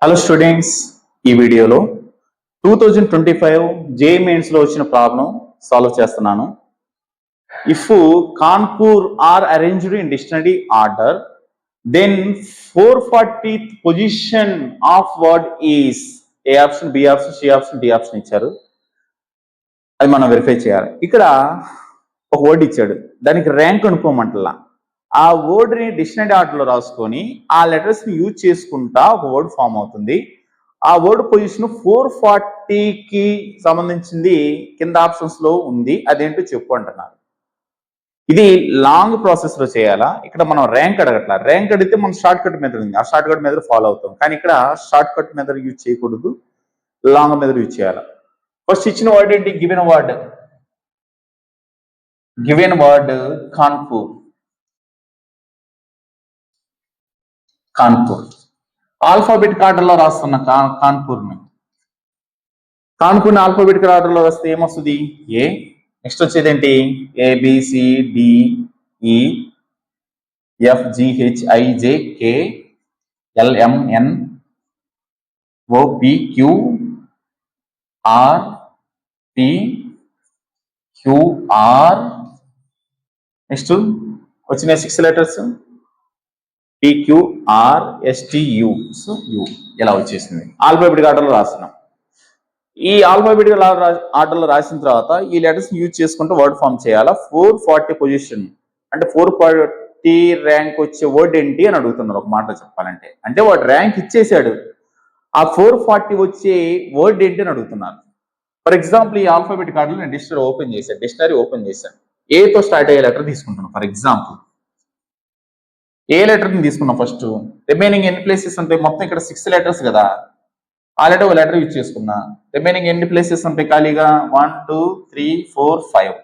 Hello students, ఈ వీడియోలో 2025 JEE Mains లో వచ్చిన ప్రాబ్లం సాల్వ్ చేస్తున్నాను. If Kanpur are arranged in dictionary order, then 440th position of word is A option, B option, C option, D option ఇచ్చారు. అది మనం verify చేయాలి. ఇక్కడ ఒక వర్డ్ ఇచ్చాడు, దానికి ర్యాంక్ అనుకోమంటలా. ఆ వర్డ్ని డిక్షనరీ ఆర్డర్లో రాసుకొని ఆ లెటర్స్ని యూజ్ చేసుకుంటా ఒక వర్డ్ ఫామ్ అవుతుంది. ఆ వర్డ్ పొజిషన్ 440కి సంబంధించింది కింద ఆప్షన్స్లో ఉంది. అదేంటో చెప్పు అంటున్నారు. ఇది లాంగ్ ప్రాసెస్లో చేయాలా. ఇక్కడ మనం ర్యాంక్ అడగట్లా. ర్యాంక్ అడిగితే మనం షార్ట్ కట్ మెథడ్ ఉంది, ఆ షార్ట్ కట్ మెథడ్ ఫాలో అవుతాం. కానీ ఇక్కడ షార్ట్ కట్ మెథడ్ యూజ్ చేయకూడదు, లాంగ్ మెథడ్ యూజ్ చేయాలి. ఫస్ట్ ఇచ్చిన వర్డ్ ఏంటి? Given word Kanpur. ఆల్ఫాబెటిక్ ఆర్డర్లో రాస్తున్న కాన్పూర్ని ఆల్ఫాబెటిక్ ఆర్డర్లో రాస్తే ఏమొస్తుంది? ఏ. నెక్స్ట్ వచ్చేది ఏంటి? ABCDE FGHIJKLMNOPQRPQR. నెక్స్ట్ వచ్చిన 6 లెటర్స్ PQRSTU. సో యు ఇలా వచ్చేసింది. ఆల్ఫాబెటిక్ ఆర్డర్లో రాస్తున్నాం. ఈ ఆల్ఫాబెటిక్ ఆర్డర్లో రాసిన తర్వాత ఈ లెటర్స్ యూజ్ చేసుకుంటూ వర్డ్ ఫామ్ చేయాలా. 440 పొజిషన్ అంటే 440 ర్యాంక్ వచ్చే వర్డ్ ఏంటి అని అడుగుతున్నారు. ఒక మాట చెప్పాలంటే, అంటే వాడు ర్యాంక్ ఇచ్చేసాడు, ఆ 440 వచ్చే వర్డ్ ఏంటి అని అడుగుతున్నారు. ఫర్ ఎగ్జాంపుల్, ఈ ఆల్ఫాబెటిక్ ఆర్డర్లో నేను డిక్షనరీ ఓపెన్ చేశాను. ఏతో స్టార్ట్ అయ్యే లెటర్ తీసుకుంటున్నాను. ఫర్ ఎగ్జాంపుల్, ఏ లెటర్ని తీసుకున్నాం ఫస్ట్. రిమైనింగ్ ఎన్ని ప్లేసెస్ ఉంటాయి? మొత్తం ఇక్కడ 6 లెటర్స్ కదా. ఆ లెటర్ ఒక లెటర్ యూజ్ చేసుకున్నా. రిమైనింగ్ ఎన్ని ప్లేసెస్ ఉంటాయి ఖాళీగా? 1 2 3 4 5.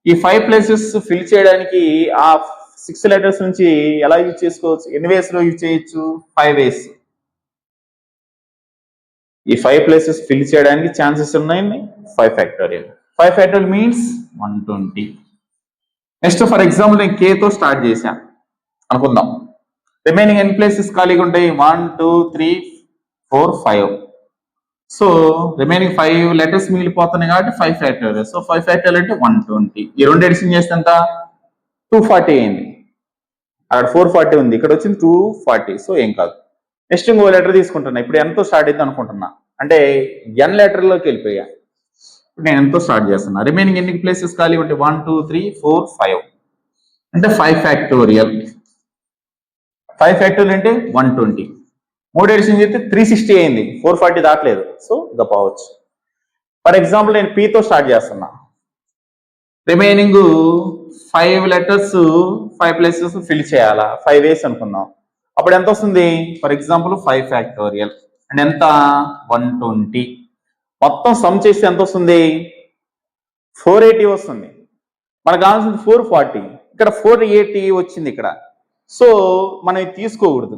ఈ 5 ప్లేసెస్ ఫిల్ చేయడానికి ఆ 6 లెటర్స్ నుంచి ఎలా యూజ్ చేసుకోవచ్చు? ఎన్ని వేస్ లో యూజ్ చేయొచ్చు? 5 వేస్. ఈ 5 ప్లేసెస్ ఫిల్ చేయడానికి ఛాన్సెస్ ఉన్నాయి 5 factorial. 5 factorial means 120. Next for example నేను కేతో స్టార్ట్ చేశాను అనుకుందాం. రిమైనింగ్ ఎన్ని ప్లేసెస్ ఖాళీగా ఉంటాయి? 1 2 3 4 5. సో రిమైనింగ్ 5 లెటర్స్ మిగిలిపోతున్నాయి కాబట్టి 5 ఫ్యాక్టోరియల్. సో 5 ఫ్యాక్టోరియల్ అంటే 120. ఈ రెండు ఎడిషన్ చేస్తే ఎంత? 240 అయింది. అక్కడ 440 ఉంది, ఇక్కడ వచ్చింది 240. సో ఏం కాదు. నెక్స్ట్ ఇంకో లెటర్ తీసుకుంటున్నా. ఇప్పుడు ఎంతో స్టార్ట్ అయింది అనుకుంటున్నా, అంటే ఎన్ లెటర్లోకి వెళ్ళిపోయా. ఇప్పుడు నేను ఎంతో స్టార్ట్ చేస్తున్నా. రిమైనింగ్ ఎన్ని ప్లేసెస్ ఖాళీ ఉంటాయి? 1 2 3 4 5 అంటే 5 ఫ్యాక్టోరియల్. 5 ఫ్యాక్టోరియల్ అంటే 120. 3 ఎడిషన్ చేస్తే 360 అయింది, 440 దాటలేదు. సో గప్పవచ్చు. ఫర్ ఎగ్జాంపుల్ నేను పీతో స్టార్ట్ చేస్తున్నా. రిమైనింగ్ 5 లెటర్స్ 5 ప్లేసెస్ ఫిల్ చేయాలా. 5 వేస్ అనుకుందాం. అప్పుడు ఎంత వస్తుంది? ఫర్ ఎగ్జాంపుల్ 5 ఫ్యాక్టోరియల్ అంటే ఎంత? 120. మొత్తం సమ్ చేస్తే ఎంత వస్తుంది? 480 వస్తుంది. మనకు కావాల్సింది 440, ఇక్కడ 480 వచ్చింది ఇక్కడ. సో మనం తీసుకోకూడదు.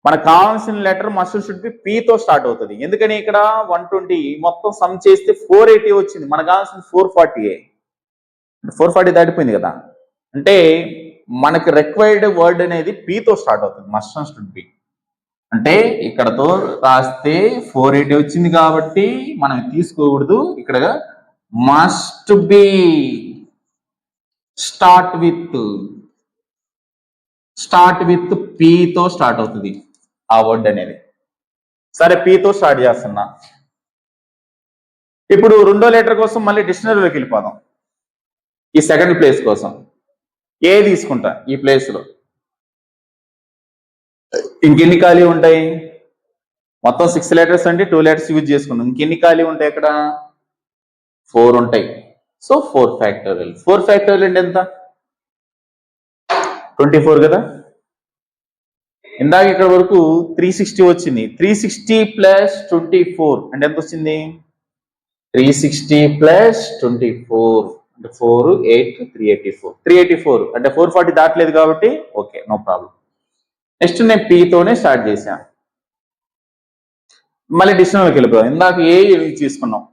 మనకు కావాల్సిన లెటర్ మస్ట్ షుడ్ బి పీతో స్టార్ట్ అవుతుంది. ఎందుకని ఇక్కడ 120 మొత్తం సమ్ చేస్తే 480 వచ్చింది. మనకు కావాల్సింది 440. 440 దాటిపోయింది కదా. అంటే మనకి రిక్వైర్డ్ వర్డ్ అనేది పీతో స్టార్ట్ అవుతుంది. మస్ట్ అండ్ షుడ్ బి అంటే ఇక్కడతో రాస్తే 480 వచ్చింది కాబట్టి మనం తీసుకోకూడదు. ఇక్కడ మస్ట్ బి స్టార్ట్ విత్ పీతో స్టార్ట్ అవుతుంది ఆ వర్డ్ అనేది. సరే, పీతో స్టార్ట్ చేస్తున్నా. ఇప్పుడు రెండో లెటర్ కోసం మళ్ళీ డిక్షనరీలోకి వెళ్ళిపోదాం. ఈ సెకండ్ ప్లేస్ కోసం ఏ తీసుకుంటా. ఈ ప్లేస్ లో ఇంకెన్ని ఖాళీ ఉంటాయి? మొత్తం 6 లెటర్స్ అంటే 2 లెటర్స్ యూజ్ చేసుకున్నాం. ఇంకెన్ని ఖాళీ ఉంటాయి? అక్కడ 4 ఉంటాయి. So 4 factorial. 4 ఫ్యాక్టోరియల్ అంటే ఎంత? 24 కదా. ఇందాక ఇక్కడ వరకు 360 వచ్చింది. 360 ప్లస్ 24 అంటే ఎంత వచ్చింది? 360 ప్లస్ 24 అంటే 4 8 384. 384 అంటే 440 దాటలేదు కాబట్టి ఓకే, నో ప్రాబ్లం. నెక్స్ట్ నేను పీతోనే స్టార్ట్ చేశాను. మళ్ళీ డిక్షనరీలోకి వెళ్ళిపోయాం. ఇందాక ఏ తీసుకున్నాం,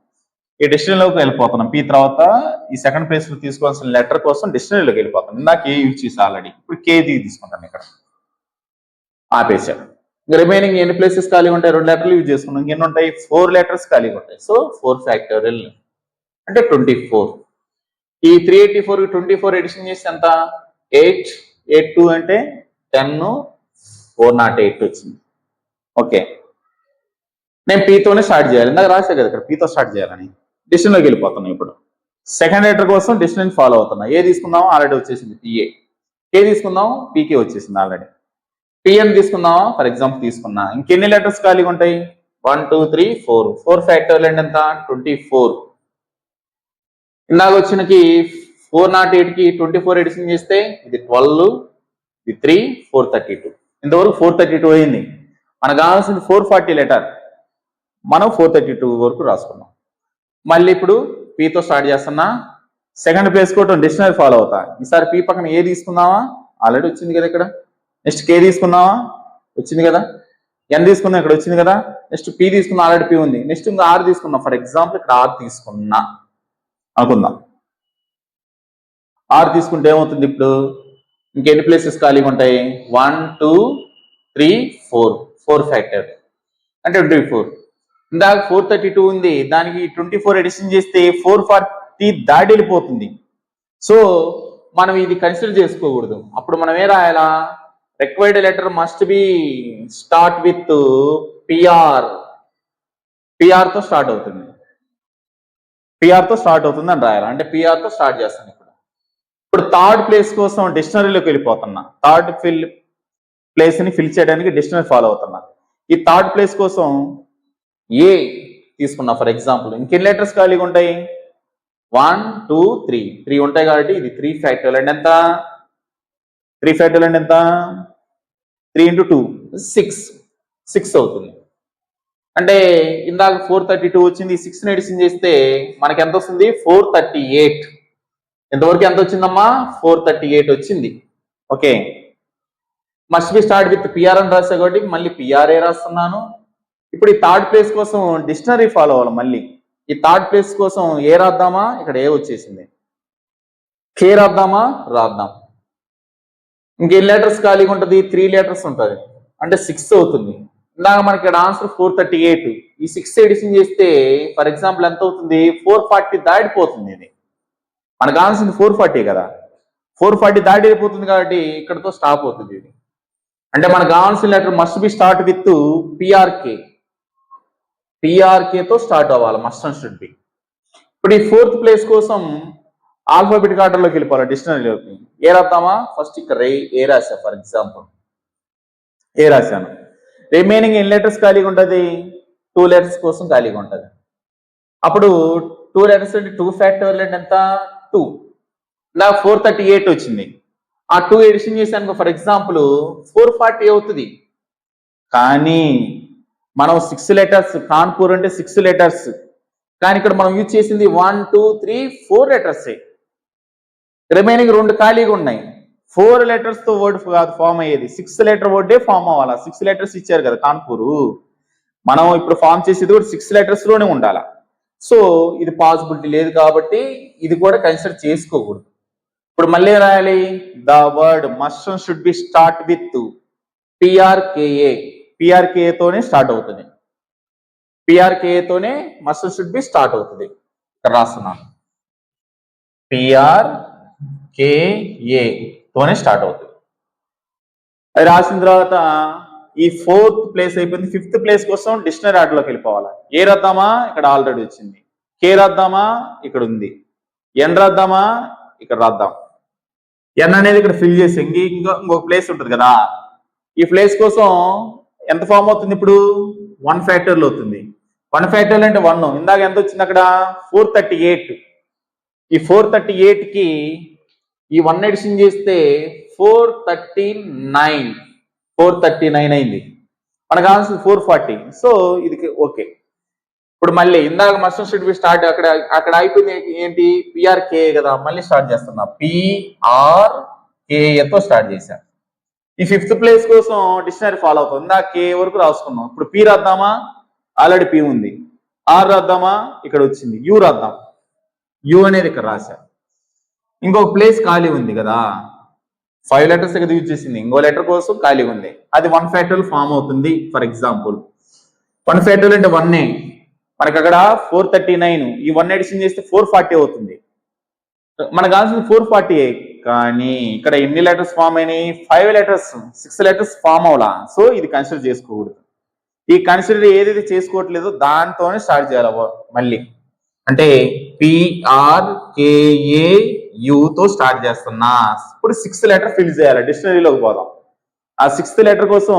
ఈ డిక్షనరీలోకి వెళ్ళిపోతున్నాం. పీ తర్వాత ఈ సెకండ్ ప్లేస్ లో తీసుకోవాల్సిన లెటర్ కోసం డిక్షనరీలోకి వెళ్ళిపోతాం. ఇందాక ఏ యూజ్ చేసి ఆల్రెడీ. ఇప్పుడు కే తీసుకుంటాను. ఇక్కడ ఆపేశాను. రిమైనింగ్ ఎన్ని ప్లేసెస్ ఖాళీగా ఉంటాయి? 2 లెటర్లు యూజ్ చేసుకున్నాం. ఇంకెన్ని ఉంటాయి? 4 లెటర్స్ ఖాళీగా ఉంటాయి. సో 4 ఫ్యాక్టోరియల్ అంటే 24. ఈ 384 24 ఎడిషన్ చేస్తే ఎంత? 8 8 2 అంటే 10 408 వచ్చింది. ఓకే, నేను పీతోనే స్టార్ట్ చేయాలి. ఇందాక రాసే కదా ఇక్కడ పీతో స్టార్ట్ చేయాలని. డిక్షనరీలోకి వెళ్ళిపోతున్నాం. ఇప్పుడు సెకండ్ లెటర్ కోసం డిక్షనరీ ఫాలో అవుతున్నా. ఏ తీసుకుందాం? ఆల్రెడీ వచ్చేసింది పిఏ. కే తీసుకుందాం, పీకే వచ్చేసింది ఆల్రెడీ. పిఎం తీసుకుందాం, ఫర్ ఎగ్జాంపుల్ తీసుకున్నా. ఇంకెన్ని లెటర్స్ ఖాళీగా ఉంటాయి? 1 2 3 4 4 ఫ్యాక్టోరియల్ ఎంత? 24. ఇందాక వచ్చినకి 408 కి 24 ఎడిషన్ చేస్తే ఇది 12, ఇది 3 432. ఇంతవరకు 432 అయింది. మనకు కావాల్సింది 440 లెటర్. మనం 432 వరకు రాసుకున్నాం. మళ్ళీ ఇప్పుడు పీతో స్టార్ట్ చేస్తున్నా. సెకండ్ ప్లేస్ కూడా డిక్షనరీ ఫాలో అవుతా. ఈసారి పీ పక్కన ఏ తీసుకుందామా? ఆల్రెడీ వచ్చింది కదా ఇక్కడ. నెక్స్ట్ కే తీసుకుందామా? వచ్చింది కదా. ఎన్ తీసుకున్నా, ఇక్కడ వచ్చింది కదా. నెక్స్ట్ పీ తీసుకున్నా, ఆల్రెడీ పీ ఉంది. నెక్స్ట్ ఇంకా ఆర్ తీసుకున్నా. ఫర్ ఎగ్జాంపుల్ ఇక్కడ ఆర్ తీసుకున్నా అనుకుందాం. ఆర్ తీసుకుంటే ఏమవుతుంది? ఇప్పుడు ఇంకెన్ని ప్లేసెస్ ఖాళీగా ఉంటాయి? 1 2 3 4 4 ఫ్యాక్టర్ అంటే 24. ఇందాక 432 ఉంది, దానికి 24 ఎడిషన్ చేస్తే 440 దాటి వెళ్ళిపోతుంది. సో మనం ఇది కన్సిడర్ చేసుకోకూడదు. అప్పుడు మనం ఏ రాయాలా? Required letter must be start with PR. PR తో స్టార్ట్ అవుతుంది. పిఆర్ తో స్టార్ట్ అవుతుంది అని రాయాలి. అంటే పిఆర్ తో స్టార్ట్ చేస్తాను. ఇప్పుడు థర్డ్ ప్లేస్ కోసం డిక్షనరీలోకి వెళ్ళిపోతున్నా. థర్డ్ ప్లేస్ ని ఫిల్ చేయడానికి డిక్షనరీ ఫాలో అవుతున్నా. ఈ థర్డ్ ప్లేస్ కోసం ఏ తీసుకున్నా ఫర్ ఎగ్జాంపుల్. ఇంకెన్ని లెటర్స్ ఖాళీగా ఉంటాయి? 1 2 3 3 ఉంటాయి కాబట్టి ఇది 3 ఫ్యాక్టోరియల్ అంటే ఎంత? 3 ఫ్యాక్టోరియల్ అంటే ఎంత? 3 × 2 6 అవుతుంది. అంటే ఇందాక 432 వచ్చింది, 6 ఎడిషన్ చేస్తే మనకి ఎంత వస్తుంది? 438. ఇంతవరకు ఎంత వచ్చిందమ్మా? 438 వచ్చింది. Okay, must be start with PR అని రాసా కాబట్టి మళ్ళీ పిఆర్ఏ రాస్తున్నాను. ఇప్పుడు ఈ థర్డ్ ప్లేస్ కోసం డిక్షనరీ ఫాలో అవ్వాలి. మళ్ళీ ఈ థర్డ్ ప్లేస్ కోసం ఏ రాద్దామా? ఇక్కడ ఏ వచ్చేసింది. కే రాద్దామా? రాద్దాం. ఇంకెన్ని లెటర్స్ ఖాళీగా ఉంటుంది? 3 లెటర్స్ ఉంటుంది అంటే 6 అవుతుంది. ఇందాక మనకి ఇక్కడ ఆన్సర్ 438. ఈ 6 ఎడిషన్ చేస్తే ఫర్ ఎగ్జాంపుల్ ఎంత అవుతుంది? 440 దాటిపోతుంది. ఇది మనకు కావాల్సింది 440 కదా. 440 దాటి వెళ్ళిపోతుంది కాబట్టి ఇక్కడతో స్టాప్ అవుతుంది ఇది. అంటే మనకు కావాల్సిన letter must be start with PRK. PRK తో స్టార్ట్ అవ్వాలి, మస్ట్ అండ్ షుడ్ బి. ఇప్పుడు ఈ ఫోర్త్ ప్లేస్ కోసం ఆల్ఫాబెటిక్ ఆర్డర్లోకి వెళ్ళిపోవాలి. డిక్షనరీలోకి ఏ రాద్దామా? ఫస్ట్ ఇక్కడ ఏ రాశా ఫర్ ఎగ్జాంపుల్ ఏ రాశాను. రిమైనింగ్ ఎన్ని లెటర్స్ ఖాళీగా ఉంటుంది? 2 లెటర్స్ కోసం ఖాళీగా ఉంటుంది. అప్పుడు 2 లెటర్స్ అంటే 2 ఫ్యాక్టోరియల్ అంటే ఎంత? 2. ఇలా 438 వచ్చింది. ఆ 2 ఎడిషన్ చేశాను ఫర్ ఎగ్జాంపుల్ 440 అవుతుంది. కానీ మనం 6 లెటర్స్, కాన్పూర్ అంటే 6 లెటర్స్, కానీ ఇక్కడ మనం యూజ్ చేసింది 1 2 3 4 లెటర్స్. రిమైనింగ్ 2 ఖాళీగా ఉన్నాయి. 4 లెటర్స్ తో వర్డ్ కాదు ఫామ్ అయ్యేది, 6 లెటర్ వర్డే ఫామ్ అవ్వాలా. 6 లెటర్స్ ఇచ్చారు కదా కాన్పూరు, మనం ఇప్పుడు ఫామ్ చేసేది కూడా 6 లెటర్స్ లోనే ఉండాలా. సో ఇది పాసిబిలిటీ లేదు కాబట్టి ఇది కూడా కన్సిడర్ చేసుకోకూడదు. ఇప్పుడు మళ్ళీ రాయాలి, the word must should be start with PRKA. PRKA తోనే స్టార్ట్ అవుతుంది. పిఆర్కేఏ తోనే మస్ట్ షుడ్ బి స్టార్ట్ అవుతుంది. ఇక్కడ రాస్తున్నాను, పిఆర్కేఏ తోనే స్టార్ట్ అవుతుంది. అది రాసిన తర్వాత ఈ 4th ప్లేస్ అయిపోయింది. 5th ప్లేస్ కోసం డిక్షనరీ ఆర్డర్లోకి వెళ్ళిపోవాలి. ఏ రాద్దామా? ఇక్కడ ఆల్రెడీ వచ్చింది. కే రాద్దామా? ఇక్కడ ఉంది. ఎన్ రాద్దామా? ఇక్కడ రాద్దాం. ఎన్ అనేది ఇక్కడ ఫిల్ చేసి ఇంకొక ప్లేస్ ఉంటుంది కదా, ఈ ప్లేస్ కోసం ఎంత ఫామ్ అవుతుంది? ఇప్పుడు 1 ఫ్యాక్టర్లు అవుతుంది. 1 ఫ్యాక్టర్లు అంటే 1. ఇందాక ఎంత వచ్చింది అక్కడ? 438. ఈ 438 కి ఈ 1 ఎడిషన్ చేస్తే 439 అయింది. మనకు కావాల్సింది 440. సో ఇది ఓకే. ఇప్పుడు మళ్ళీ ఇందాక మస్ట్ షుడ్ బి స్టార్ట్ అక్కడ అయిపోయింది ఏంటి? పిఆర్కే కదా, మళ్ళీ స్టార్ట్ చేస్తున్నా. పిఆర్కేతో స్టార్ట్ చేశా. ఈ 5th ప్లేస్ కోసం డిక్షనరీ ఫాలో అవుతుంది. ఇందాక కే వరకు రాసుకున్నాం. ఇప్పుడు పి రాద్దామా? ఆల్రెడీ పి ఉంది. ఆర్ రాద్దామా? ఇక్కడ వచ్చింది. యు రాద్దాం. యు అనేది ఇక్కడ రాశా. ఇంకొక ప్లేస్ ఖాళీ ఉంది కదా, 5 లెటర్స్ కదా యూజ్ చేసింది, ఇంకో లెటర్ కోసం ఖాళీగా ఉంది, అది 1 ఫ్యాక్టోరియల్ ఫామ్ అవుతుంది. ఫర్ ఎగ్జాంపుల్ 1 ఫ్యాక్టోరియల్ అంటే 1 మనకి అక్కడ 439, ఈ 1 ఎడిషన్ చేస్తే 440 అవుతుంది. మనకు కావాల్సింది 440, కానీ ఇక్కడ ఎన్ని లెటర్స్ ఫామ్ అయినాయి? 5 లెటర్స్, 6 లెటర్స్ ఫామ్ అవలా. సో ఇది కన్సిడర్ చేసుకోకూడదు. ఈ కన్సిడర్ ఏదైతే చేసుకోవట్లేదో దాంతోనే స్టార్ట్ చేయాలి మళ్ళీ. అంటే PRKAUతో స్టార్ట్ చేస్తున్నా. ఇప్పుడు 6th లెటర్ ఫిల్ చేయాలి. డిక్షనరీలోకి పోదాం. ఆ 6th లెటర్ కోసం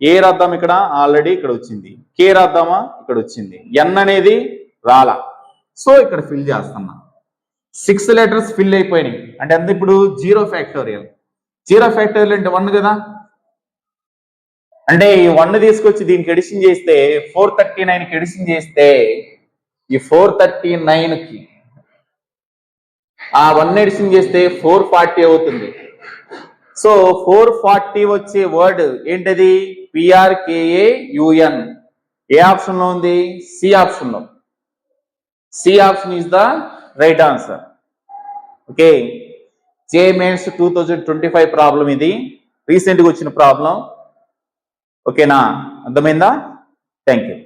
ఏ రాద్దాం? ఇక్కడ ఆల్రెడీ ఇక్కడ వచ్చింది. కే రాద్దామా? ఇక్కడ వచ్చింది. ఎన్ అనేది రాలా, సో ఇక్కడ ఫిల్ చేస్తున్నా. 6 లెటర్స్ ఫిల్ అయిపోయినాయి అంటే అంత ఇప్పుడు 0 ఫ్యాక్టోరియల్. 0 ఫ్యాక్టోరియల్ అంటే 1 కదా, అంటే ఈ 1 తీసుకొచ్చి దీనికి ఎడిషన్ చేస్తే 439కి ఎడిషన్ చేస్తే ఈ 439కి ఆ 1 ఎడిషన్ చేస్తే 440 అవుతుంది. సో 440 వచ్చే వర్డ్ ఏంటది? PRKAUN. ఏ ఆప్షన్ లో ఉంది? సి ఆప్షన్ లో. C option is the right answer. Okay, JEE Mains 2025 problem ఇది, రీసెంట్ గా వచ్చిన ప్రాబ్లం. ఓకేనా, అర్థమైందా? Thank you.